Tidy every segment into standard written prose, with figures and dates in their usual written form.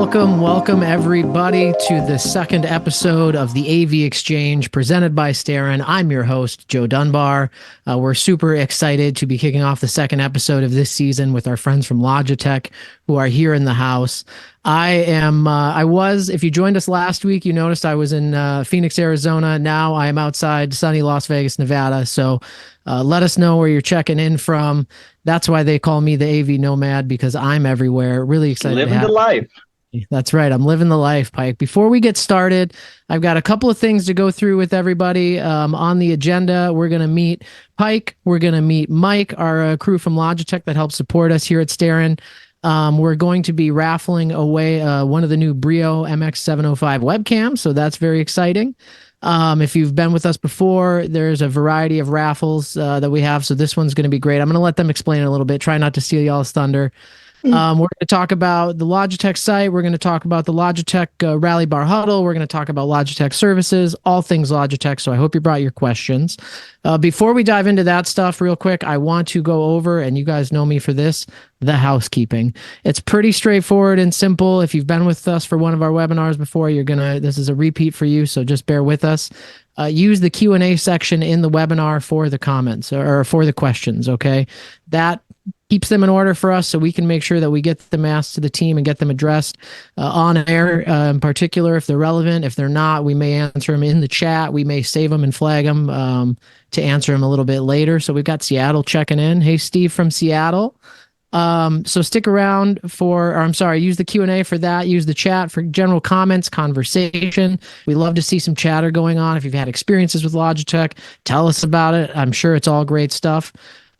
Welcome everybody to the second episode of the AV Exchange presented by Starin. I'm your host, Joe Dunbar. We're super excited to be kicking off the second episode of this season with our friends from Logitech who are here in the house. If you joined us last week, you noticed I was in Phoenix, Arizona. Now I am outside sunny Las Vegas, Nevada. So let us know where you're checking in from. That's why they call me the AV Nomad, because I'm everywhere. Really excited living the life. That's right. I'm living the life, Pike. Before we get started, I've got a couple of things to go through with everybody on the agenda. We're going to meet Pike. We're going to meet Mike, our crew from Logitech that helps support us here at Starin. We're going to be raffling away one of the new Brio MX705 webcams, so that's very exciting. If you've been with us before, there's a variety of raffles that we have, so this one's going to be great. I'm going to let them explain it a little bit. Try not to steal y'all's thunder. We're going to talk about the Logitech Sight. We're going to talk about the Logitech Rally Bar Huddle. We're going to talk about Logitech services, all things Logitech. So I hope you brought your questions. Before we dive into that stuff real quick, I want to go over, and you guys know me for this, the housekeeping. It's pretty straightforward and simple. If you've been with us for one of our webinars before, this is a repeat for you. So just bear with us. Use the Q&A section in the webinar for the comments or for the questions. Okay. That keeps them in order for us so we can make sure that we get them asked to the team and get them addressed on air, in particular, if they're relevant. If they're not, we may answer them in the chat. We may save them and flag them to answer them a little bit later. So we've got Seattle checking in. Hey, Steve from Seattle. So stick around use the Q&A for that. Use the chat for general comments, conversation. We love to see some chatter going on. If you've had experiences with Logitech, tell us about it. I'm sure it's all great stuff.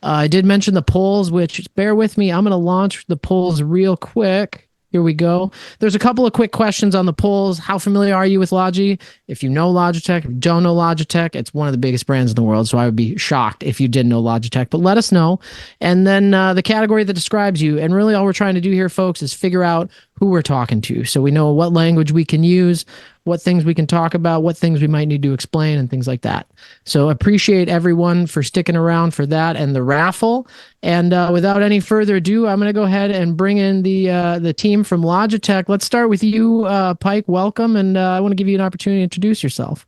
I did mention the polls, which, bear with me, I'm going to launch the polls real quick. Here we go. There's a couple of quick questions on the polls. How familiar are you with Logi? If you know Logitech, if you don't know Logitech, it's one of the biggest brands in the world, so I would be shocked if you didn't know Logitech, but let us know. And then the category that describes you. And really all we're trying to do here, folks, is figure out who we're talking to, so we know what language we can use, what things we can talk about, what things we might need to explain, and things like that. So appreciate everyone for sticking around for that and the raffle. And without any further ado, I'm going to go ahead and bring in the team from Logitech. Let's start with you, Pike. Welcome, and I want to give you an opportunity to introduce yourself.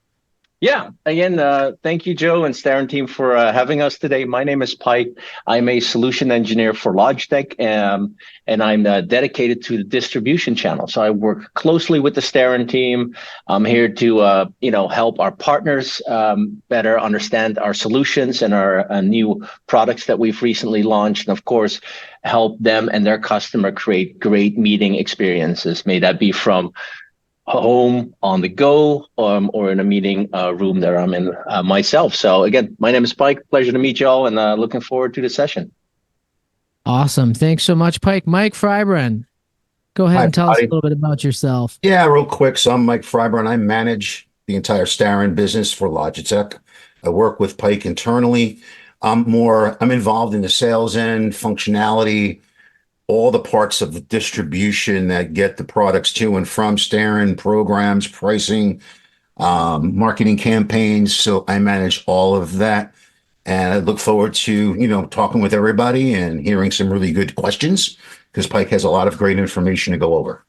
Yeah, again, thank you, Joe and Starin team, for having us today. My name is Pike. I'm a solution engineer for Logitech, and I'm dedicated to the distribution channel. So I work closely with the Starin team. I'm here to help our partners better understand our solutions and our new products that we've recently launched, and of course, help them and their customer create great meeting experiences. May that be from home, on the go, or in a meeting room that I'm in myself. So again, my name is Pike. Pleasure to meet you all, and looking forward to the session. Awesome. Thanks so much, Pike. Mike Freibrun, go ahead and tell us a little bit about yourself. Yeah, real quick. So I'm Mike Freibrun. I manage the entire Starin business for Logitech. I work with Pike internally. I'm involved in the sales end, functionality, all the parts of the distribution that get the products to and from Starin, programs, pricing, marketing campaigns. So I manage all of that. And I look forward to, talking with everybody and hearing some really good questions, because Pike has a lot of great information to go over.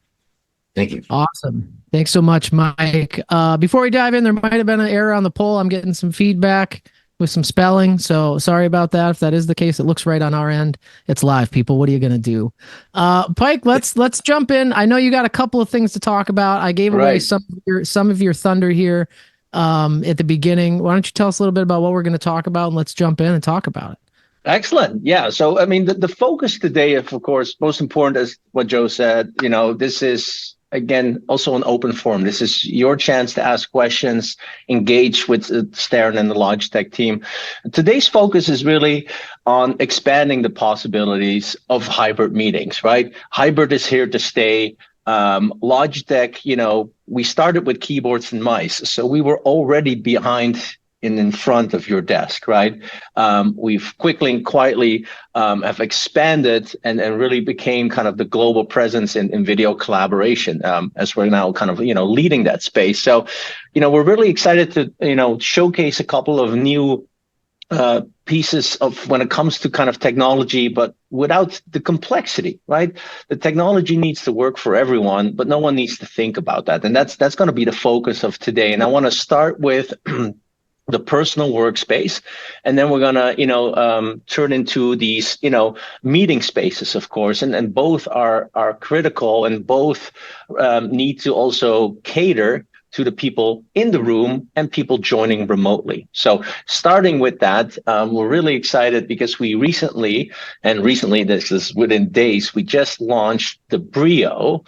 Thank you. Awesome. Thanks so much, Mike. Before we dive in, there might have been an error on the poll. I'm getting some feedback with some spelling, so sorry about that. If that is the case, it looks right on our end. It's live, people. What are you going to do? Pike, let's jump in. I know you got a couple of things to talk about. I gave away some of your thunder here at the beginning. Why don't you tell us a little bit about what we're going to talk about, and let's jump in and talk about it. Excellent. Yeah. So, I mean, the focus today, of course, most important is what Joe said. This is, again, also an open forum. This is your chance to ask questions, engage with Starin and the Logitech team. Today's focus is really on expanding the possibilities of hybrid meetings, right? Hybrid is here to stay. Logitech, we started with keyboards and mice, so we were already behind in front of your desk, right? We've quickly and quietly have expanded and really became kind of the global presence in video collaboration, as we're now kind of, leading that space. So, we're really excited to, showcase a couple of new pieces of when it comes to kind of technology, but without the complexity, right? The technology needs to work for everyone, but no one needs to think about that. And that's going to be the focus of today. And I want to start with the personal workspace, and then we're gonna, turn into these, meeting spaces, of course, and both are critical, and both need to also cater to the people in the room and people joining remotely. So starting with that, we're really excited because we recently, this is within days, we just launched the Brio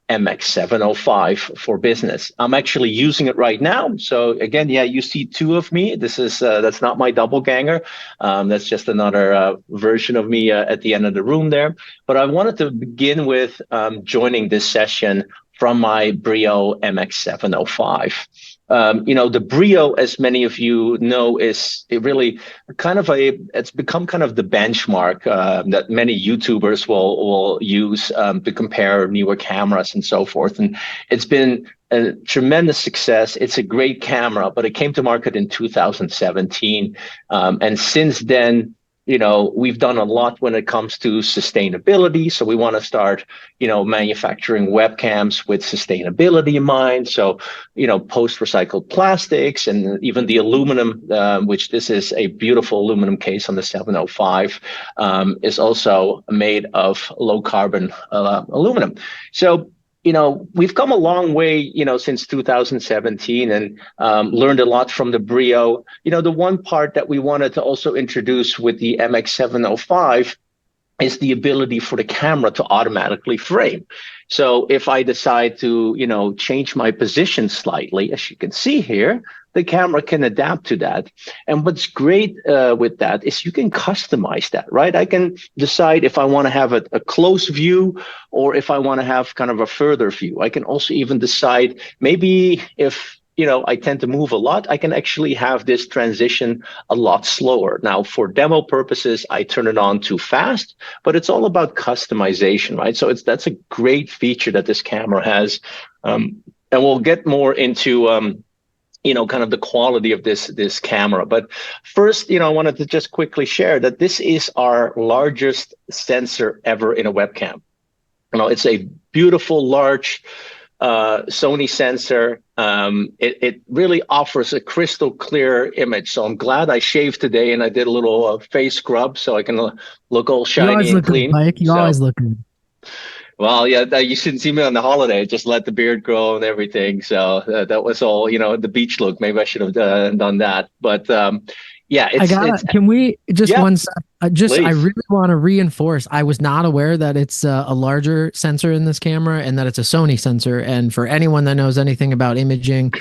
MX705 for business. I'm actually using it right now. So again, yeah, you see two of me. This is that's not my doppelganger. That's just another version of me at the end of the room there. But I wanted to begin with joining this session from my Brio MX705. The Brio, as many of you know, is it really it's become kind of the benchmark that many YouTubers will use to compare newer cameras and so forth. And it's been a tremendous success. It's a great camera, but it came to market in 2017. And since then, we've done a lot when it comes to sustainability. So we want to start, manufacturing webcams with sustainability in mind. So, post-recycled plastics and even the aluminum, which this is a beautiful aluminum case on the 705, is also made of low carbon aluminum. So, we've come a long way, since 2017, and learned a lot from the Brio. The one part that we wanted to also introduce with the MX705 is the ability for the camera to automatically frame. So if I decide to, change my position slightly, as you can see here, the camera can adapt to that. And what's great with that is you can customize that, right? I can decide if I want to have a close view or if I want to have kind of a further view. I can also even decide maybe if I tend to move a lot, I can actually have this transition a lot slower. Now, for demo purposes, I turn it on too fast, but it's all about customization, right? So that's a great feature that this camera has. And we'll get more into kind of the quality of this camera. But first, I wanted to just quickly share that this is our largest sensor ever in a webcam. It's a beautiful, large Sony sensor. It really offers a crystal clear image. So I'm glad I shaved today and I did a little face scrub so I can look all shiny and clean. Mike. You always look good. Well, yeah, you shouldn't see me on the holiday. Just let the beard grow and everything. So that was all, the beach look. Maybe I should have done that. But yeah, can we just yeah, one sec? I please. really want to reinforce. I was not aware that it's a larger sensor in this camera and that it's a Sony sensor. And for anyone that knows anything about imaging,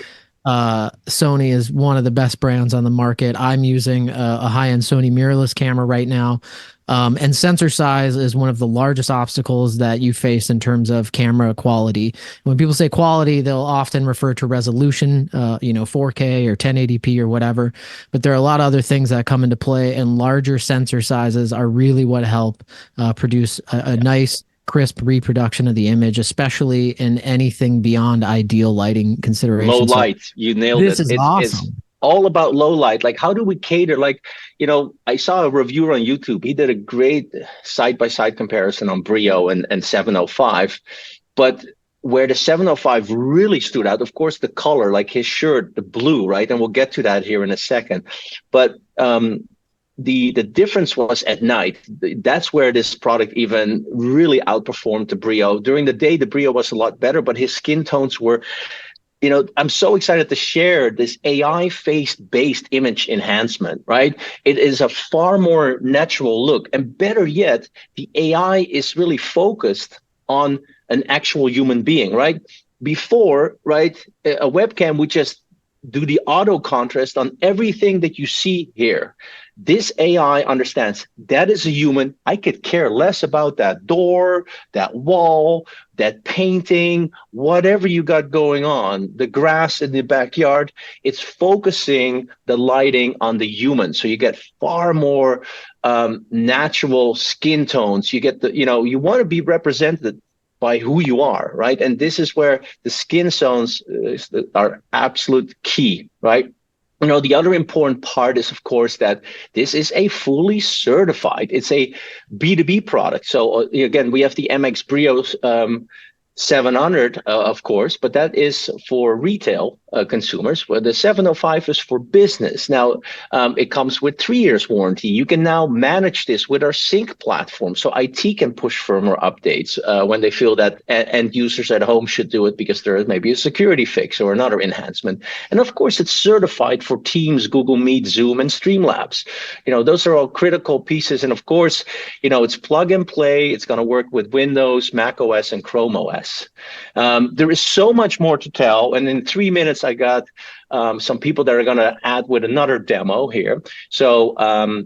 Sony is one of the best brands on the market. I'm using a high-end Sony mirrorless camera right now. And sensor size is one of the largest obstacles that you face in terms of camera quality. When people say quality, they'll often refer to resolution, 4K or 1080p or whatever. But there are a lot of other things that come into play, and larger sensor sizes are really what help produce a nice, crisp reproduction of the image, especially in anything beyond ideal lighting considerations. Low light, you nailed it. This is awesome. It's all about low light. Like, how do we cater? Like, I saw a reviewer on YouTube. He did a great side-by-side comparison on Brio and 705. But where the 705 really stood out, of course, the color, like his shirt, the blue, right? And we'll get to that here in a second. But the difference was at night. That's where this product even really outperformed the Brio. During the day, the Brio was a lot better, but his skin tones were, I'm so excited to share this AI face-based image enhancement, right? It is a far more natural look. And better yet, the AI is really focused on an actual human being, right? Before, right, a webcam would just do the auto contrast on everything that you see here. This AI understands that is a human. I could care less about that door, that wall, that painting, whatever you got going on, the grass in the backyard. It's focusing the lighting on the human. So you get far more natural skin tones. You get you want to be represented by who you are, right? And this is where the skin tones are absolute key, right? The other important part is, of course, that this is a fully certified, it's a B2B product. So again, we have the MX Brio 700, of course, but that is for retail consumers, where the 705 is for business. Now, it comes with 3 years warranty. You can now manage this with our sync platform. So IT can push firmware updates when they feel that end users at home should do it because there is maybe a security fix or another enhancement. And of course, it's certified for Teams, Google Meet, Zoom, and Streamlabs. Those are all critical pieces. And of course, it's plug and play. It's going to work with Windows, Mac OS, and Chrome OS. There is so much more to tell. And in 3 minutes, I got some people that are going to add with another demo here. So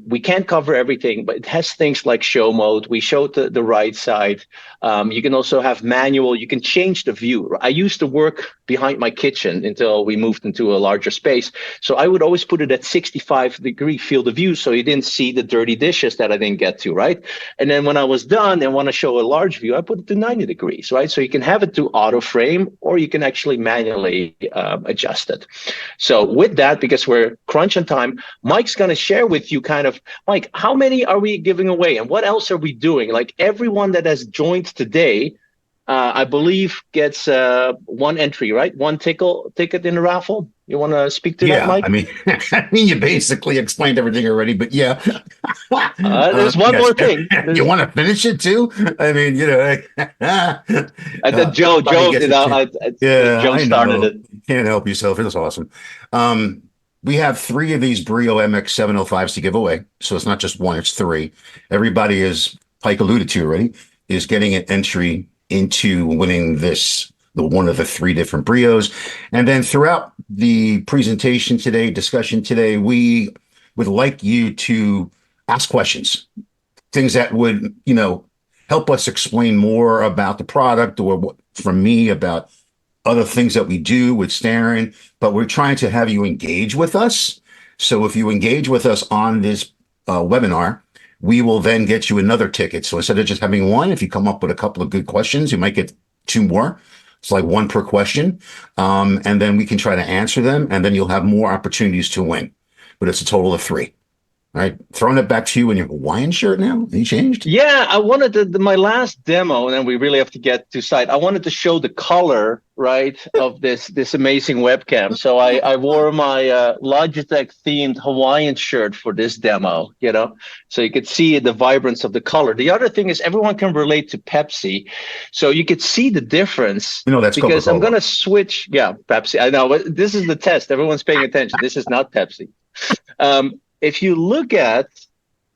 we can't cover everything, but it has things like show mode. We showed the right side. You can also have manual. You can change the view. I used to work behind my kitchen until we moved into a larger space. So I would always put it at 65-degree field of view so you didn't see the dirty dishes that I didn't get to, right? And then when I was done and want to show a large view, I put it to 90 degrees, right? So you can have it to auto frame, or you can actually manually adjust it. So with that, because we're crunching time, Mike's going to share with you Mike, how many are we giving away and what else are we doing? Like everyone that has joined today, I believe gets one entry, right? One ticket in the raffle. You want to speak to that, Mike? I mean, you basically explained everything already, but yeah. There's one more thing. You want to finish it too? I mean, And then Joe, Joe started it. You can't help yourself. It was awesome. We have 3 of these Brio MX 705s to give away. So it's not just one, it's 3. Everybody, as Pike alluded to already, is getting an entry into winning one of the 3 different Brios. And then throughout the presentation today, discussion today, we would like you to ask questions, things that would, help us explain more about the product, or from me about other things that we do with Starin. But we're trying to have you engage with us. So if you engage with us on this webinar, we will then get you another ticket. So instead of just having one, if you come up with a couple of good questions, you might get 2 more. It's like 1 per question. And then we can try to answer them, and then you'll have more opportunities to win. But it's a total of 3. All right, throwing it back to you in your Hawaiian shirt now. Any changed? Yeah, I wanted my last demo, and then we really have to get to site. I wanted to show the color, right, of this amazing webcam. So I wore my Logitech themed Hawaiian shirt for this demo, so you could see the vibrance of the color. The other thing is everyone can relate to Pepsi, so you could see the difference. That's because Coca-Cola. I'm going to switch. Yeah, Pepsi. I know, but this is the test. Everyone's paying attention. This is not Pepsi. If you look at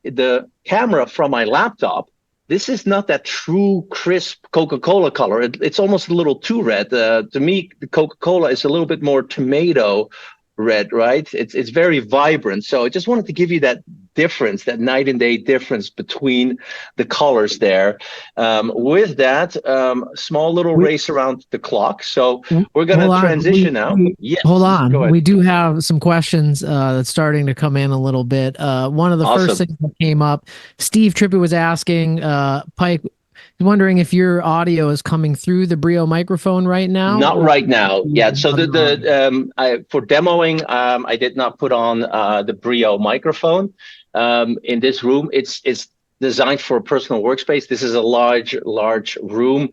the camera from my laptop, this is not that true crisp Coca-Cola color. It's almost a little too red. To me, the Coca-Cola is a little bit more tomato red, right? It's very vibrant. So I just wanted to give you that difference, that night and day difference between the colors there. With that, small little race around the clock. So we're going to transition now. Yes. Hold on. We do have some questions that's starting to come in a little bit. One of the first things that came up, Steve Trippett was asking, Pike, wondering if your audio is coming through the Brio microphone right now. Not right now. Yeah. So for demoing, I did not put on the Brio microphone in this room. It's designed for a personal workspace. This is a large room.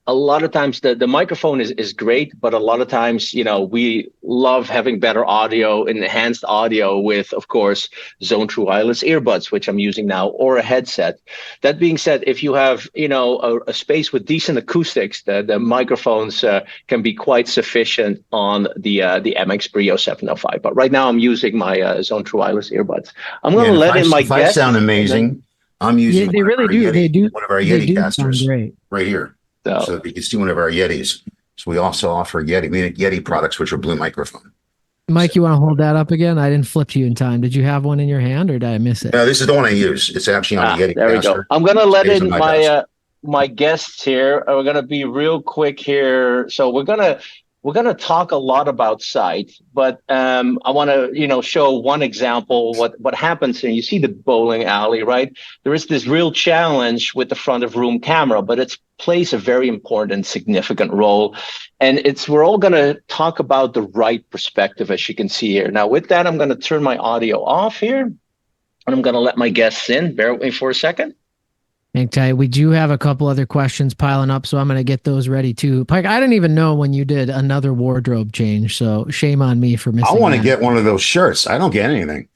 A lot of times the microphone is great, but a lot of times, we love having better audio, enhanced audio with, of course, zone true wireless earbuds, which I'm using now, or a headset. That being said, if you have, a space with decent acoustics, the microphones can be quite sufficient on the MX Brio 705. But right now I'm using my zone true wireless earbuds. I'm going to let in my guest. I sound amazing. I'm using they really do. They do. One of our Yeti casters right here. So you can see one of our Yetis. So we also offer Yeti products, which are Blue microphone. Mike, you want to hold that up again? I didn't flip to you in time. Did you have one in your hand, or did I miss it? No, this is the one I use. It's actually on the Yeti there caster. We go. I'm going to let in my guests here. We're going to be real quick here. So we're going to we're going to talk a lot about sight, but I want to, show one example what happens. And you see the bowling alley, right? There is this real challenge with the front of room camera, but it plays a very important, significant role. And we're all going to talk about the right perspective, as you can see here. Now, with that, I'm going to turn my audio off here, and I'm going to let my guests in. Bear with me for a second. Hang tight. We do have a couple other questions piling up, so I'm going to get those ready too. Pike, I didn't even know when you did another wardrobe change, so shame on me for missing. I want to get one of those shirts. I don't get anything.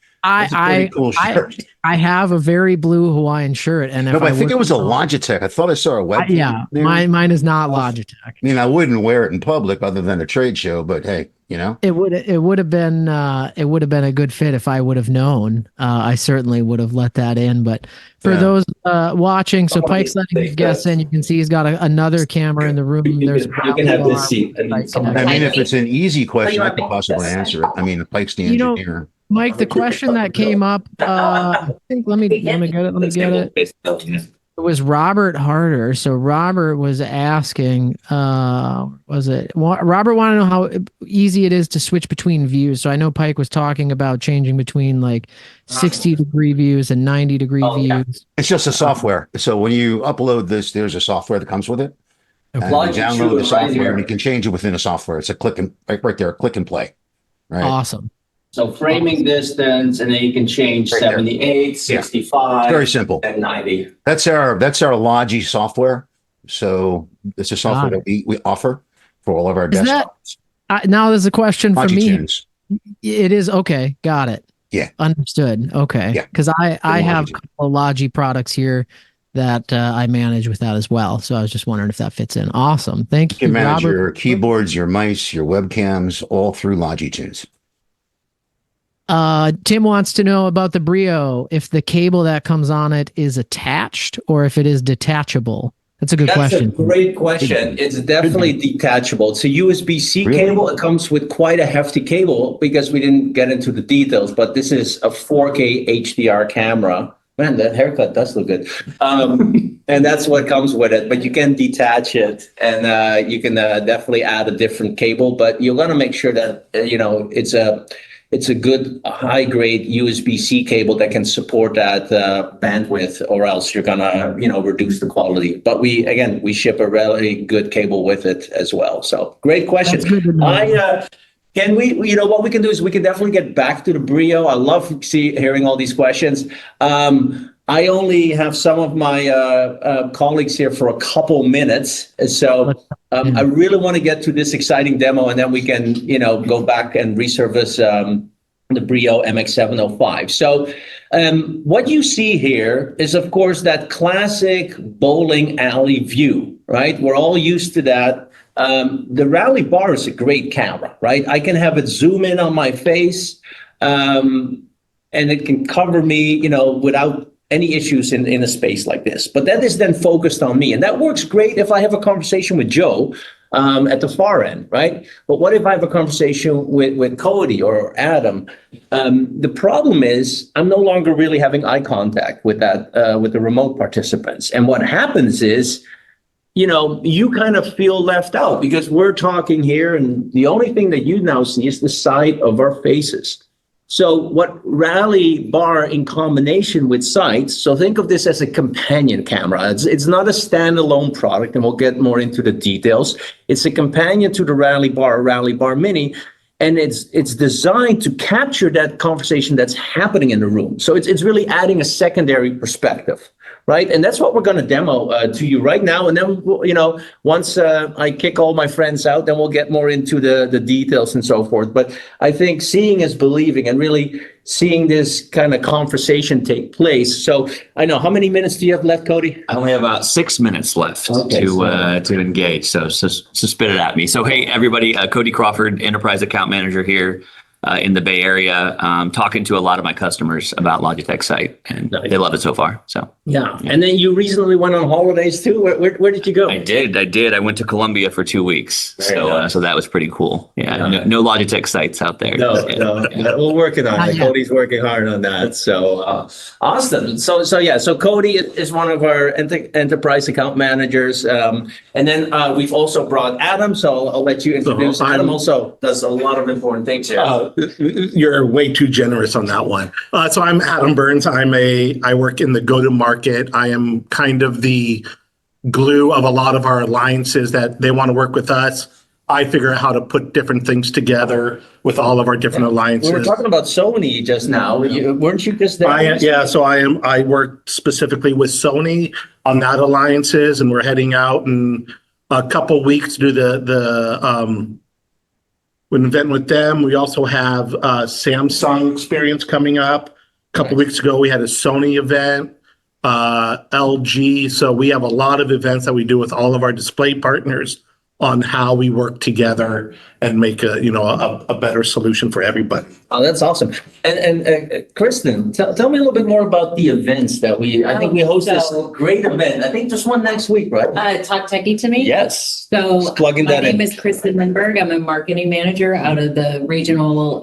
Cool shirt. I have a very blue Hawaiian shirt, and but I think it was a Logitech. I thought I saw a web. Yeah, mine is not Logitech. I mean, I wouldn't wear it in public other than a trade show, but hey, it would have been a good fit if I would have known. I certainly would have let that in. But for those watching, so Pike's letting his guests in. You can see he's got another camera in the room. You can have this seat. I mean, if it's an easy question, I could possibly answer it. I mean, Pike's the engineer. Mike, the question that came up, I think, let me get it. It was Robert Harder. So Robert was asking, Robert wanted to know how easy it is to switch between views. So I know Pike was talking about changing between like 60-degree views and 90-degree views. It's just a software. So when you upload this, there's a software that comes with it. And you download the software and you can change it within a software. It's a click and play. Right. Awesome. So framing distance, and then you can change 78, 65. It's very simple. And 90. That's our Logi software. So it's a software that we offer for all of our desktops. Now there's a question for me. Tunes. It is okay. Got it. Yeah. Understood. Okay. Yeah. Because I have a couple of Logi products here that I manage with that as well. So I was just wondering if that fits in. Awesome. Thank you. You can manage your keyboards, your mice, your webcams, all through Logi Tunes. Tim wants to know about the Brio, if the cable that comes on it is attached or if it is detachable. That's a good question. That's a great question. It's definitely detachable. It's a USB-C cable. It comes with quite a hefty cable because we didn't get into the details, but this is a 4K HDR camera. Man, that haircut does look good. And that's what comes with it. But you can detach it, and you can definitely add a different cable. But you're going to make sure that it's a good high-grade USB-C cable that can support that bandwidth, or else you're gonna reduce the quality. But we ship a really good cable with it as well. So great question. Can we, what we can do is we can definitely get back to the Brio. I love hearing all these questions. I only have some of my colleagues here for a couple minutes. So I really want to get to this exciting demo, and then we can, go back and resurface the Brio MX705. So what you see here is, of course, that classic bowling alley view, right? We're all used to that. The Rally Bar is a great camera, right? I can have it zoom in on my face, and it can cover me, without any issues in a space like this. But that is then focused on me. And that works great if I have a conversation with Joe at the far end, right? But what if I have a conversation with Cody or Adam? The problem is I'm no longer really having eye contact with with the remote participants. And what happens is, you kind of feel left out because we're talking here, and the only thing that you now see is the side of our faces. So what Rally Bar in combination with Sight, so think of this as a companion camera. It's not a standalone product, and we'll get more into the details. It's a companion to the Rally Bar Mini, and it's designed to capture that conversation that's happening in the room. So it's really adding a secondary perspective, right? And that's what we're going to demo to you right now. And then, once I kick all my friends out, then we'll get more into the details and so forth. But I think seeing is believing, and really seeing this kind of conversation take place. So I know, how many minutes do you have left, Cody? I only have about 6 minutes left to engage. So spit it at me. So, hey, everybody, Cody Crawford, Enterprise Account Manager here in the Bay Area, talking to a lot of my customers about Logitech Sight, and they love it so far. So Yeah. And then you recently went on holidays too. Where did you go? I did. I went to Colombia for 2 weeks. Very So nice. so that was pretty cool. Yeah. Yeah. No Logitech Sights out there. No, Yeah. no, we're working on it. Yeah. Cody's working hard on that. So awesome. So Cody is one of our enterprise account managers, and then we've also brought Adam. So I'll let you introduce. Adam also does a lot of important things here. You're way too generous on that one. So I'm Adam Burns. I work in the go-to-market. I am kind of the glue of a lot of our alliances that they want to work with us. I figure out how to put different things together with all of our different alliances. We were talking about Sony just now. Weren't you just there? So I work specifically with Sony on that alliances, and we're heading out in a couple weeks to do the event with them. We also have Samsung experience coming up. A couple weeks ago, we had a Sony event, LG. So we have a lot of events that we do with all of our display partners on how we work together and make a better solution for everybody. Oh, that's awesome. And Kristen, tell me a little bit more about the events that I think we host this great event. I think just one next week, right? Talk techie to me. Yes. So Just plugging my that in. name is Kristen Lindberg. I'm a marketing manager out of the regional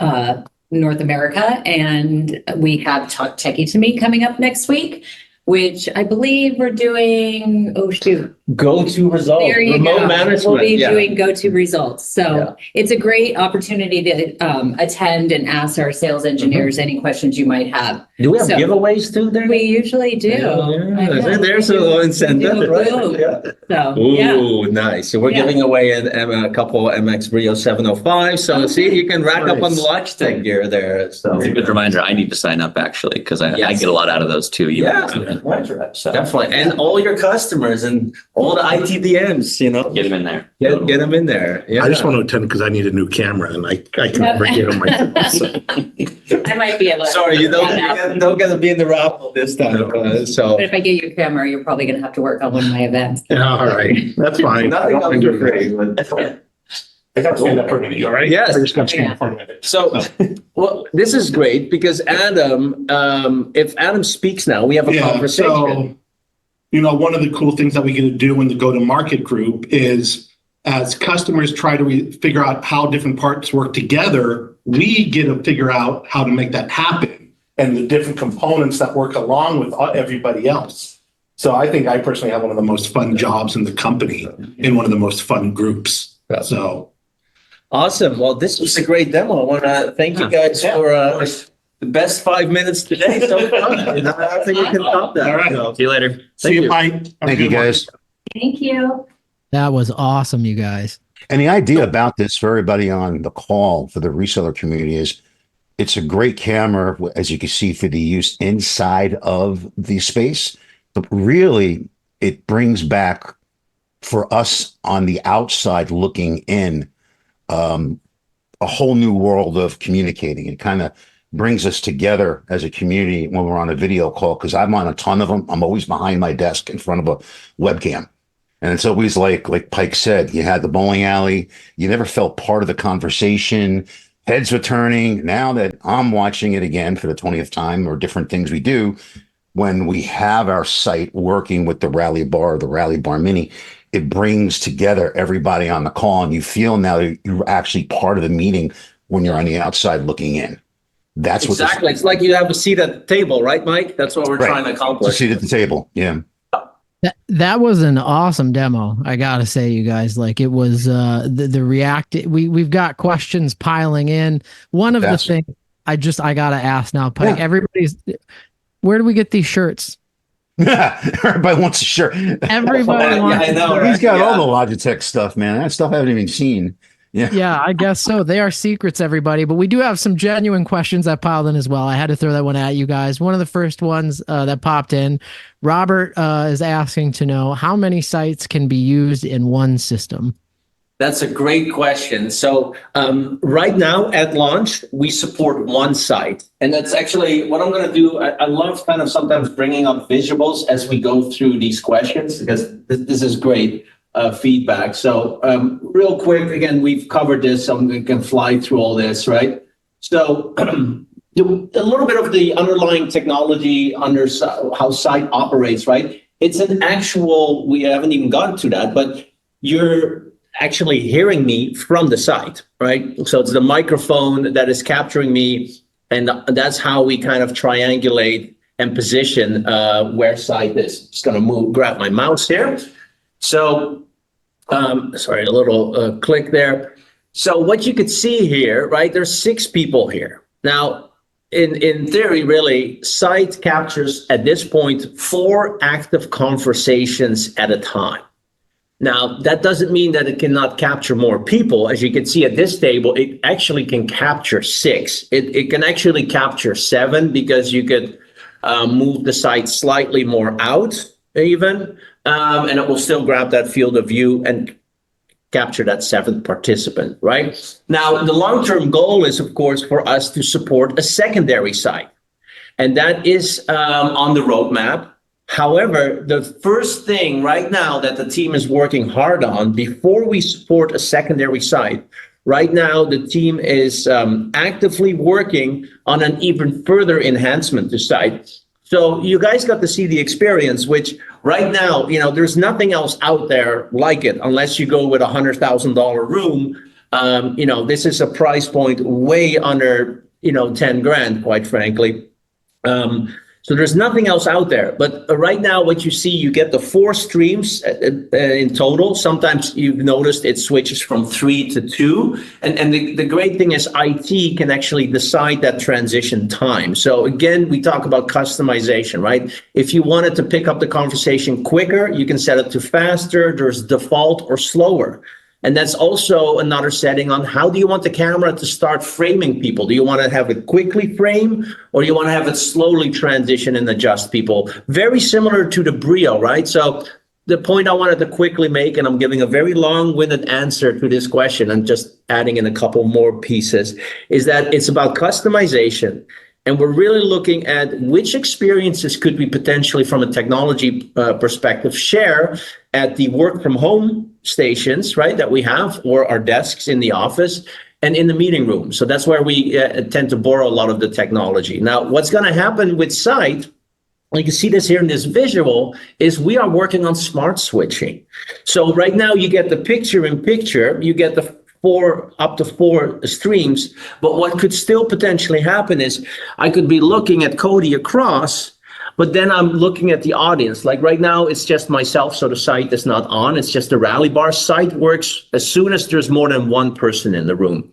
North America, and we have Talk Techie to Me coming up next week, which I believe we're doing. Oh shoot! Go-to results. There you Remote go. management. We'll be Yeah. doing go-to results. So it's a great opportunity to attend and ask our sales engineers any questions you might have. Do we have So- giveaways too there? We usually do. I know. There's a little incentive, We do a right? boom. Yeah. So yeah. Ooh, nice. So we're Yeah. giving away a couple MX Brio 705. So see, you can rack up on the Logitech gear there. So It's a good reminder. I need to sign up actually, because I Yes. get a lot out of those too. Yeah, So definitely. And all your customers and all the ITDMs, get them in there. get them in there. Yeah. I just want to attend because I need a new camera, and I can never get on my. So. I might be able to. Sorry, you But don't get to be in the raffle this time. So if I get you a camera, you're probably going to have to work on one of my events. Yeah, all right, that's fine. nothing else to afraid. I got to stand up for a video, right? Yes. I just got to stand up for a minute. So, well, this is great because Adam, if Adam speaks now, we have a conversation. So, one of the cool things that we get to do in the go-to-market group is as customers try to figure out how different parts work together, we get to figure out how to make that happen and the different components that work along with everybody else. So I think I personally have one of the most fun jobs in the company in one of the most fun groups. So. Awesome. Well, this was a great demo. I want to thank you guys for the best 5 minutes today so far. I don't think we can top that. All right. So, See you later. See you, Mike. Thank you, guys. Thank you. That was awesome, you guys. And the idea about this for everybody on the call for the reseller community is it's a great camera, as you can see, for the use inside of the space. But really, it brings back for us on the outside looking in a whole new world of communicating. It kind of brings us together as a community when we're on a video call, because I'm on a ton of them. I'm always behind my desk in front of a webcam. And it's always like Pike said, you had the bowling alley. You never felt part of the conversation. Heads were turning. Now that I'm watching it again for the 20th time, or different things we do, when we have our site working with the Rally Bar, the Rally Bar Mini, it brings together everybody on the call, and you feel now that you're actually part of the meeting when you're on the outside looking in. That's what exactly. It's like you have a seat at the table, right, Mike? That's what we're Right. trying to the accomplish. seat at the table. Yeah. That was an awesome demo. I gotta say, you guys, like it was the react. We've got questions piling in. One of That's- the things I gotta ask now, Pike. Yeah. Everybody's, where do we get these shirts? Everybody wants a shirt. Everybody wants. I know, He's got Yeah. all the Logitech stuff, man. That stuff I haven't even seen. Yeah. Yeah, I guess so. They are secrets, everybody. But we do have some genuine questions that piled in as well. I had to throw that one at you guys. One of the first ones that popped in, Robert is asking to know how many sites can be used in one system. That's a great question. So right now at launch, we support one site. And that's actually what I'm going to do. I love kind of sometimes bringing up visuals as we go through these questions, because this is great feedback. So real quick, again, we've covered this, so we can fly through all this, right? So a little bit of the underlying technology under how Sight operates, right? It's an actual, we haven't even gotten to that, but you're actually hearing me from the site, right? So it's the microphone that is capturing me, and that's how we kind of triangulate and position where Sight is. Just going to grab my mouse here. So, sorry, a little click there. So what you could see here, right? There's 6 people here. Now, in theory, really, Sight captures at this point 4 active conversations at a time. Now, that doesn't mean that it cannot capture more people. As you can see at this table, it actually can capture 6. It can actually capture 7 because you could move the Sight slightly more out even, and it will still grab that field of view and capture that 7th participant, right? Now, the long-term goal is, of course, for us to support a secondary Sight, and that is on the roadmap. However, the first thing right now that the team is working hard on before we support a secondary Sight, right now the team is actively working on an even further enhancement to Sight. So you guys got to see the experience, which right now, there's nothing else out there like it unless you go with a $100,000 room. This is a price point way under, 10 grand, quite frankly. So there's nothing else out there. But right now, what you see, you get the 4 streams in total. Sometimes you've noticed it switches from 3 to 2. And the great thing is IT can actually decide that transition time. So again, we talk about customization, right? If you wanted to pick up the conversation quicker, you can set it to faster. There's default or slower. And that's also another setting on how do you want the camera to start framing people? Do you want to have it quickly frame, or do you want to have it slowly transition and adjust people? Very similar to the Brio, right? So the point I wanted to quickly make, and I'm giving a very long-winded answer to this question and just adding in a couple more pieces, is that it's about customization. And we're really looking at which experiences could we potentially, from a technology perspective, share at the work from home stations, right, that we have, or our desks in the office and in the meeting room. So that's where we tend to borrow a lot of the technology. Now, what's going to happen with Sight, you can see this here in this visual, is we are working on smart switching. So right now you get the picture-in-picture, you get the up to 4 streams, but what could still potentially happen is I could be looking at Cody across, but then I'm looking at the audience. Like right now, it's just myself, so the Sight is not on. It's just the Rally Bar. Sight works as soon as there's more than 1 person in the room.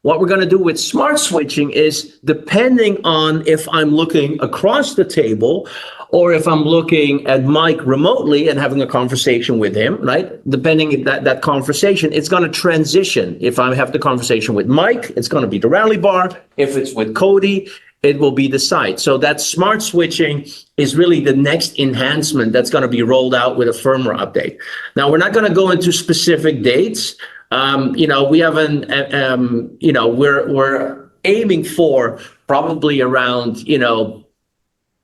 What we're going to do with smart switching is, depending on if I'm looking across the table or if I'm looking at Mike remotely and having a conversation with him, right? Depending on that conversation, it's going to transition. If I have the conversation with Mike, it's going to be the Rally Bar. If it's with Cody, it will be the Sight. So that smart switching is really the next enhancement that's going to be rolled out with a firmware update. Now, we're not going to go into specific dates. We haven't, we're aiming for probably around,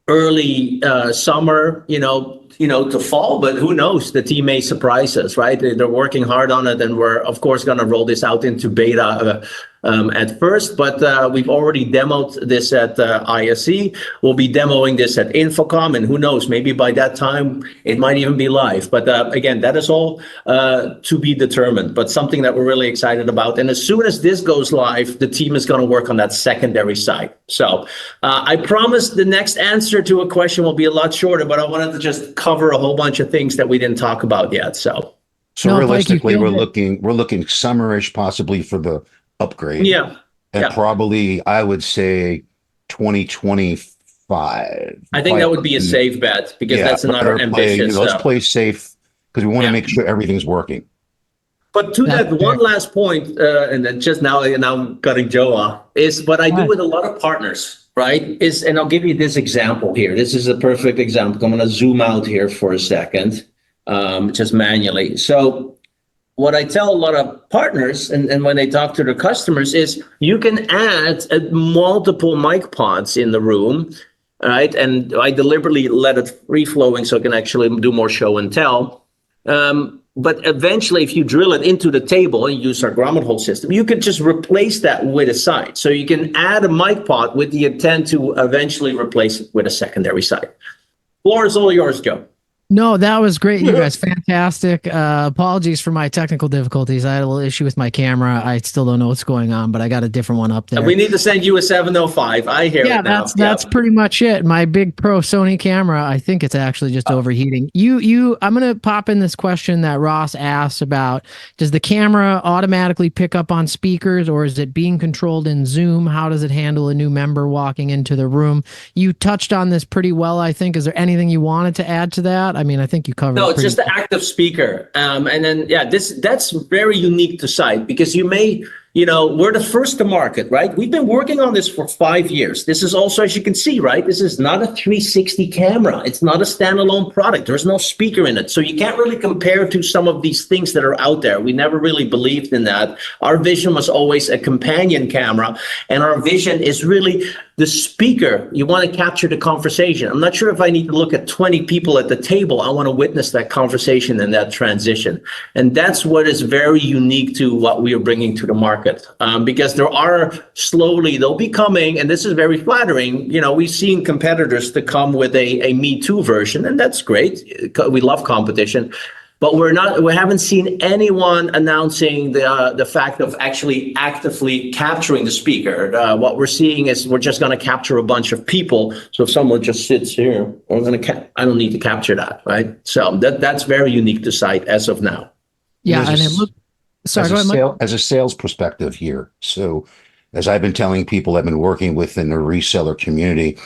early summer, to fall, but who knows? The team may surprise us, right? They're working hard on it, and we're, of course, going to roll this out into beta at first, but we've already demoed this at ISE. We'll be demoing this at Infocom, and who knows, maybe by that time it might even be live. But again, that is all to be determined, but something that we're really excited about. And as soon as this goes live, the team is going to work on that secondary Sight. So I promise the next answer to a question will be a lot shorter, but I wanted to just cover a whole bunch of things that we didn't talk about yet. So realistically, we're looking summerish possibly for the upgrade. Yeah. And probably, I would say 2025. I think that would be a safe bet, because that's another ambitious. Let's play safe, because we want to make sure everything's working. But to that one last point, and then just now I'm cutting Joe off, is what I do with a lot of partners, right? And I'll give you this example here. This is a perfect example. I'm going to zoom out here for a second, just manually. So what I tell a lot of partners, and when they talk to their customers, is you can add multiple mic pods in the room, right? And I deliberately let it free flowing so it can actually do more show and tell. but eventually if you drill it into the table and use our grommet hole system, you could just replace that with a sight. So you can add a mic pot with the intent to eventually replace it with a secondary sight. Floor is all yours, Joe. No, that was great. You guys, fantastic. Apologies for my technical difficulties. I had a little issue with my camera. I still don't know what's going on, but I got a different one up there. And we need to send you a 705. I hear it now. That's pretty much it. My big pro Sony camera, I think it's actually just overheating. I'm going to pop in this question that Ross asked about, does the camera automatically pick up on speakers, or is it being controlled in Zoom? How does it handle a new member walking into the room? You touched on this pretty well, I think. Is there anything you wanted to add to that? I mean, I think you covered it. No, it's just the active speaker. And then, that's very unique to Sight, because we're the first to market, right? We've been working on this for 5 years. This is also, as you can see, right? This is not a 360 camera. It's not a standalone product. There's no speaker in it. So you can't really compare to some of these things that are out there. We never really believed in that. Our vision was always a companion camera. And our vision is really the speaker. You want to capture the conversation. I'm not sure if I need to look at 20 people at the table. I want to witness that conversation and that transition. And that's what is very unique to what we are bringing to the market. Because they'll be coming, and this is very flattering. We've seen competitors to come with a Me Too version, and that's great. We love competition. But we haven't seen anyone announcing the fact of actually actively capturing the speaker. What we're seeing is we're just going to capture a bunch of people. So if someone just sits here, I don't need to capture that, right? So that's very unique to Sight as of now. Yeah, and it looked. Sorry, as a sales perspective here. So as I've been telling people I've been working with in the reseller community,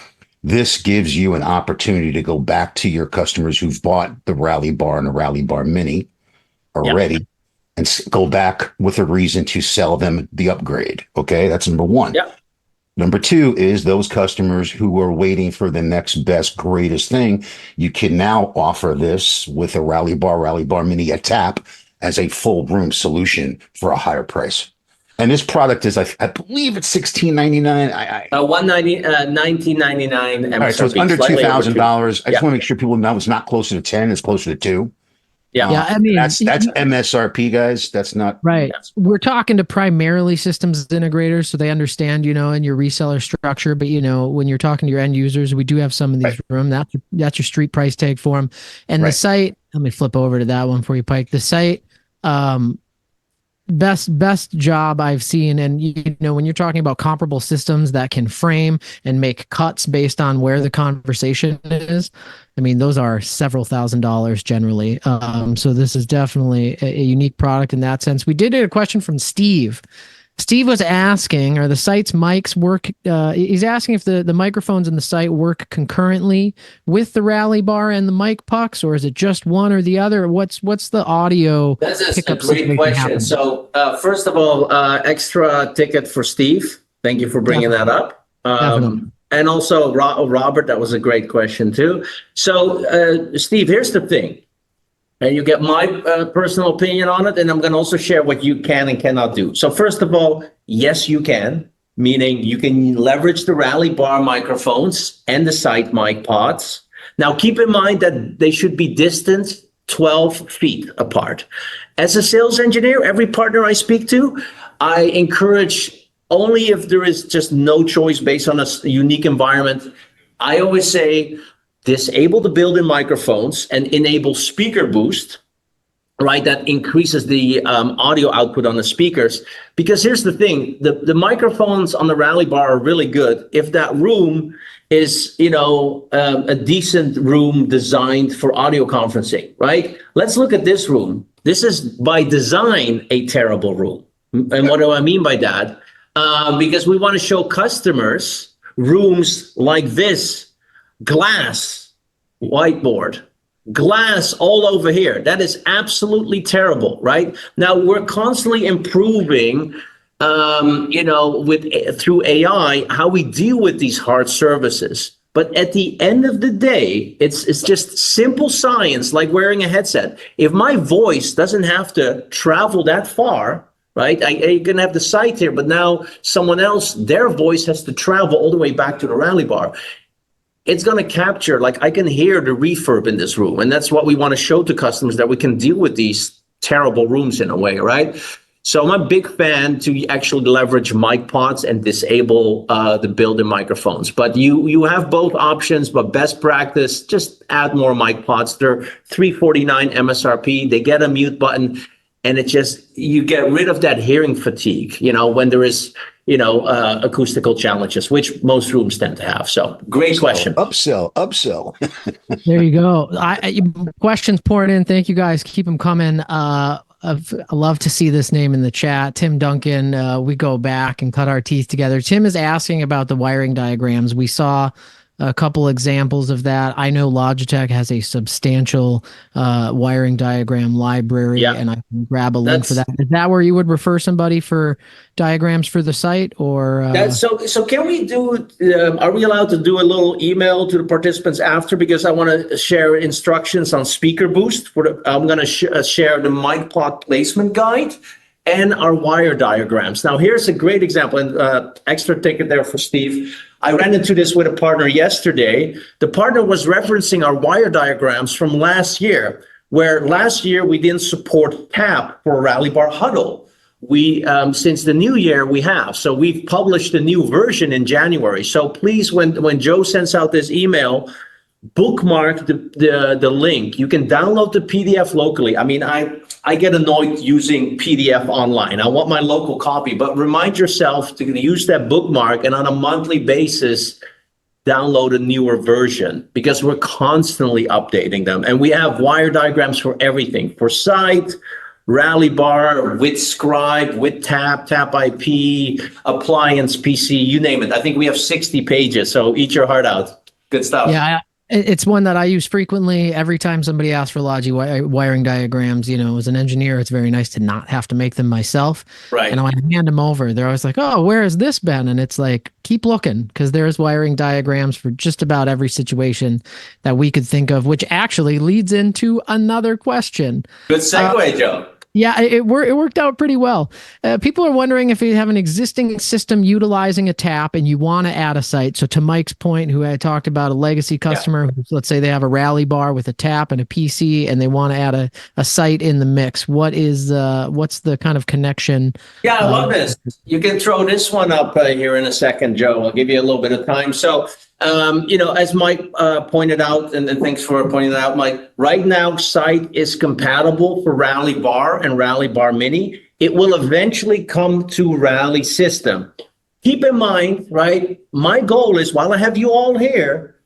this gives you an opportunity to go back to your customers who've bought the Rally Bar and the Rally Bar Mini already and go back with a reason to sell them the upgrade. Okay, that's number one. Yeah. Number two is those customers who are waiting for the next best, greatest thing. You can now offer this with a Rally Bar Mini, a tap, as a full room solution for a higher price. And this product is, I believe it's $16.99. $19.99. All right, so it's under $2,000. I just want to make sure people know it's not closer to 10, it's closer to 2. Yeah, I mean, that's MSRP, guys. That's not right. We're talking to primarily systems integrators, so they understand, in your reseller structure. But when you're talking to your end users, we do have some of these room. That's your street price tag for them. And the Sight. Let me flip over to that one for you, Pike. The Sight, best job I've seen. And when you're talking about comparable systems that can frame and make cuts based on where the conversation is, I mean, those are several $1,000s generally. So this is definitely a unique product in that sense. We did get a question from Steve. Steve was asking, are the Sight's mics work? He's asking if the microphones in the Sight work concurrently with the Rally Bar and the mic pucks, or is it just one or the other? What's the audio? That's a great question. Happening? So first of all, extra ticket for Steve. Thank you for bringing that up. And also Robert, that was a great question too. So Steve, here's the thing. And you get my personal opinion on it, and I'm going to also share what you can and cannot do. So first of all, yes, you can, meaning you can leverage the Rally Bar microphones and the Sight mic pods. Now, keep in mind that they should be distanced 12 feet apart. As a sales engineer, every partner I speak to, I encourage only if there is just no choice based on a unique environment. I always say, disable the built-in microphones and enable speaker boost, right? That increases the audio output on the speakers. Because here's the thing, the microphones on the Rally Bar are really good if that room is, a decent room designed for audio conferencing, right? Let's look at this room. This is by design a terrible room. And what do I mean by that? Because we want to show customers rooms like this, glass, whiteboard, glass all over here. That is absolutely terrible, right? Now we're constantly improving, through AI, how we deal with these hard surfaces. But at the end of the day, it's just simple science, like wearing a headset. If my voice doesn't have to travel that far, right? I can have the Sight here, but now someone else, their voice has to travel all the way back to the Rally Bar. it's going to capture, like I can hear the refurb in this room. And that's what we want to show to customers, that we can deal with these terrible rooms in a way, right? So I'm a big fan to actually leverage mic pods and disable the built-in microphones. But you have both options, but best practice, just add more mic pods. They're $349 MSRP. They get a mute button, and it just, you get rid of that hearing fatigue, when there is, acoustical challenges, which most rooms tend to have. So great question. Upsell. There you go. Questions pouring in. Thank you guys. Keep them coming. I love to see this name in the chat. Tim Duncan, we go back and cut our teeth together. Tim is asking about the wiring diagrams. We saw a couple examples of that. I know Logitech has a substantial wiring diagram library, and I can grab a link for that. Is that where you would refer somebody for diagrams for the site, or? So can we do, are we allowed to do a little email to the participants after? Because I want to share instructions on speaker boost. I'm going to share the mic pod placement guide and our wire diagrams. Now, here's a great example, and extra ticket there for Steve. I ran into this with a partner yesterday. The partner was referencing our wire diagrams from last year, where last year we didn't support tap for Rally Bar Huddle. We, since the new year, we have. So we've published a new version in January. So please, when Joe sends out this email, bookmark the link. You can download the PDF locally. I mean, I get annoyed using PDF online. I want my local copy, but remind yourself to use that bookmark, and on a monthly basis, download a newer version, because we're constantly updating them. And we have wire diagrams for everything, for Sight, Rally Bar, with Scribe, with Tap IP, Appliance, PC, you name it. I think we have 60 pages, so eat your heart out. Good stuff. Yeah, it's one that I use frequently. Every time somebody asks for Logi wiring diagrams, as an engineer, it's very nice to not have to make them myself. Right. And when I hand them over, they're always like, "Oh, where has this been?" And it's like, keep looking, because there's wiring diagrams for just about every situation that we could think of, which actually leads into another question. Good segue, Joe. Yeah, it worked out pretty well. People are wondering if you have an existing system utilizing a tap and you want to add a sight. So to Mike's point, who I talked about, a legacy customer, let's say they have a Rally Bar with a tap and a PC, and they want to add a sight in the mix. What's the kind of connection? Yeah, I love this. You can throw this one up here in a second, Joe. I'll give you a little bit of time. So, as Mike pointed out, and thanks for pointing that out, Mike, right now, Sight is compatible for Rally Bar and Rally Bar Mini. It will eventually come to Rally System. Keep in mind, right, my goal is, while I have you all here,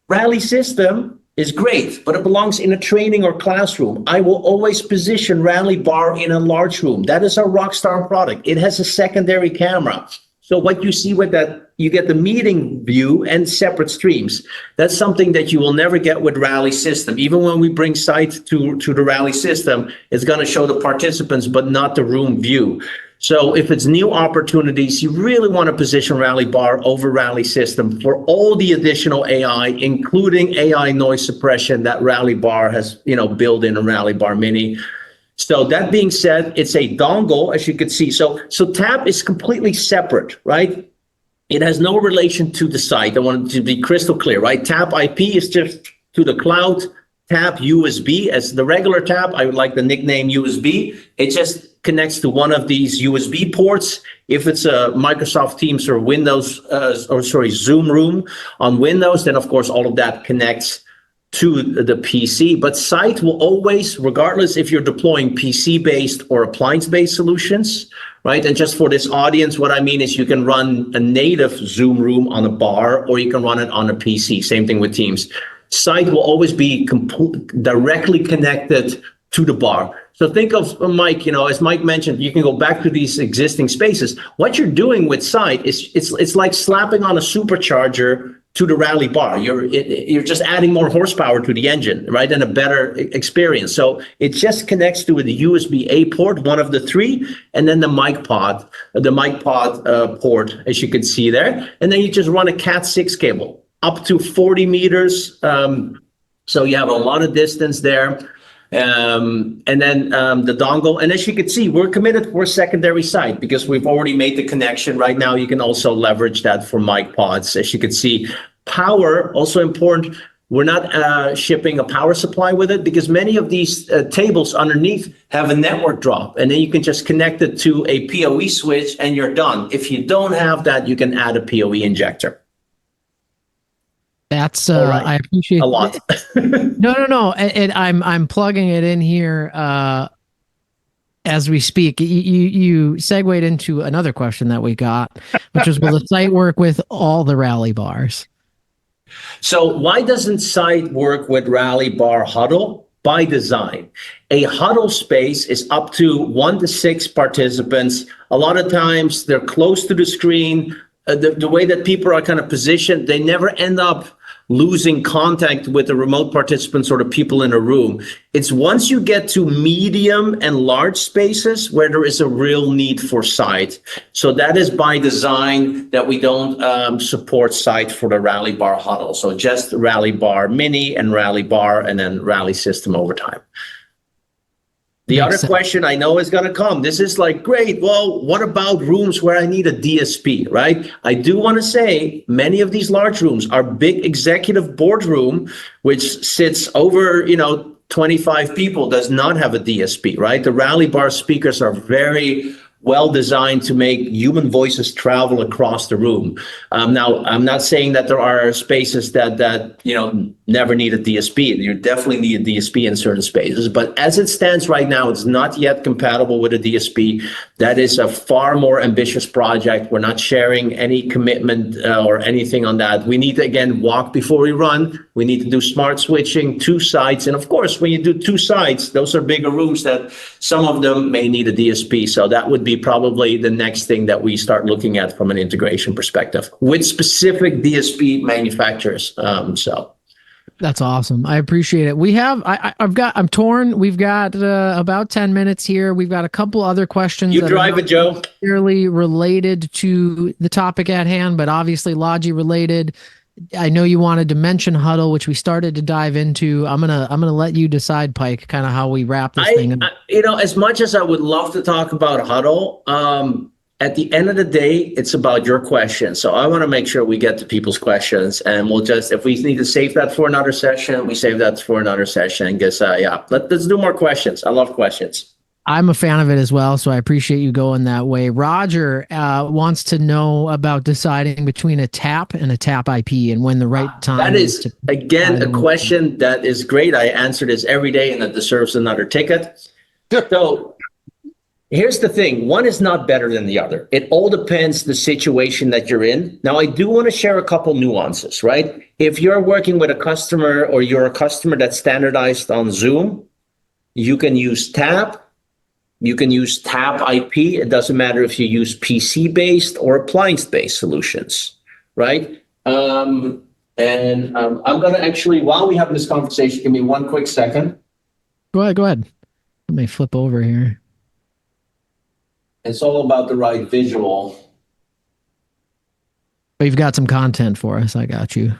Rally System is great, but it belongs in a training or classroom. I will always position Rally Bar in a large room. That is a rockstar product. It has a secondary camera. So what you see with that, you get the meeting view and separate streams. That's something that you will never get with Rally System. Even when we bring Sight to the Rally System, it's going to show the participants, but not the room view. So if it's new opportunities, you really want to position Rally Bar over Rally System for all the additional AI, including AI noise suppression that Rally Bar has, built in a Rally Bar Mini. So that being said, it's a dongle, as you can see. So tap is completely separate, right? It has no relation to the site. I want it to be crystal clear, right? Tap IP is just to the cloud. Tap USB, as the regular tap, I would like the nickname USB. It just connects to one of these USB ports. If it's a Microsoft Teams or Windows, Zoom room on Windows, then of course all of that connects to the PC. But Sight will always, regardless if you're deploying PC-based or appliance-based solutions, right? And just for this audience, what I mean is you can run a native Zoom room on a bar, or you can run it on a PC. Same thing with Teams. Sight will always be directly connected to the bar. So think of Mike, as Mike mentioned, you can go back to these existing spaces. What you're doing with Sight is it's like slapping on a supercharger to the Rally Bar. You're just adding more horsepower to the engine, right? And a better experience. So it just connects to the USB-A port, one of the three, and then the mic pod port, as you can see there. And then you just run a Cat6 cable up to 40 meters. So you have a lot of distance there. And then the dongle. And as you can see, we're committed for a secondary site because we've already made the connection. Right now, you can also leverage that for mic pods. As you can see, Power, also important. We're not shipping a power supply with it because many of these tables underneath have a network drop, and then you can just connect it to a PoE switch and you're done. If you don't have that, you can add a PoE injector. That's right. I appreciate A lot. No. And I'm plugging it in here as we speak. You segued into another question that we got, which was, will the site work with all the Rally bars? So why doesn't Sight work with Rally Bar Huddle? By design. A huddle space is up to 1 to 6 participants. A lot of times they're close to the screen. The way that people are kind of positioned, they never end up losing contact with the remote participants or the people in a room. It's once you get to medium and large spaces where there is a real need for Sight. So that is by design that we don't support Sight for the Rally Bar Huddle. So just Rally Bar Mini and Rally Bar and then Rally System over time. The other question I know is going to come. This is like, great. Well, what about rooms where I need a DSP, right? I do want to say many of these large rooms are big executive boardroom, which sits over, 25 people, does not have a DSP, right? The Rally Bar speakers are very well designed to make human voices travel across the room. Now, I'm not saying that there are spaces that never need a DSP. You definitely need a DSP in certain spaces, but as it stands right now, it's not yet compatible with a DSP. That is a far more ambitious project. We're not sharing any commitment or anything on that. We need to, again, walk before we run. We need to do smart switching, 2 sites. And of course, when you do 2 sites, those are bigger rooms that some of them may need a DSP. So that would be probably the next thing that we start looking at from an integration perspective with specific DSP manufacturers. That's awesome. I appreciate it. We have, I'm torn. We've got about 10 minutes here. We've got a couple other questions. You drive it, Joe. Clearly related to the topic at hand, but obviously Logi related. I know you wanted to mention Huddle, which we started to dive into. I'm gonna let you decide, Pike, kind of how we wrap this thing up. As much as I would love to talk about Huddle, at the end of the day, it's about your questions. So I want to make sure we get to people's questions, and we'll just, if we need to save that for another session, we save that for another session. Because let's do more questions. I love questions. I'm a fan of it as well, so I appreciate you going that way. Roger wants to know about deciding between a tap and a tap IP and when the right time. That is, again, a question that is great. I answer this every day, and that deserves another ticket. So here's the thing. One is not better than the other. It all depends the situation that you're in. Now, I do want to share a couple nuances, right? If you're working with a customer or you're a customer that's standardized on Zoom, you can use tap. You can use tap IP. It doesn't matter if you use PC-based or appliance-based solutions, right? I'm going to actually, while we have this conversation, give me one quick second. Go ahead. Let me flip over here. It's all about the right visual. You've got some content for us. I got you.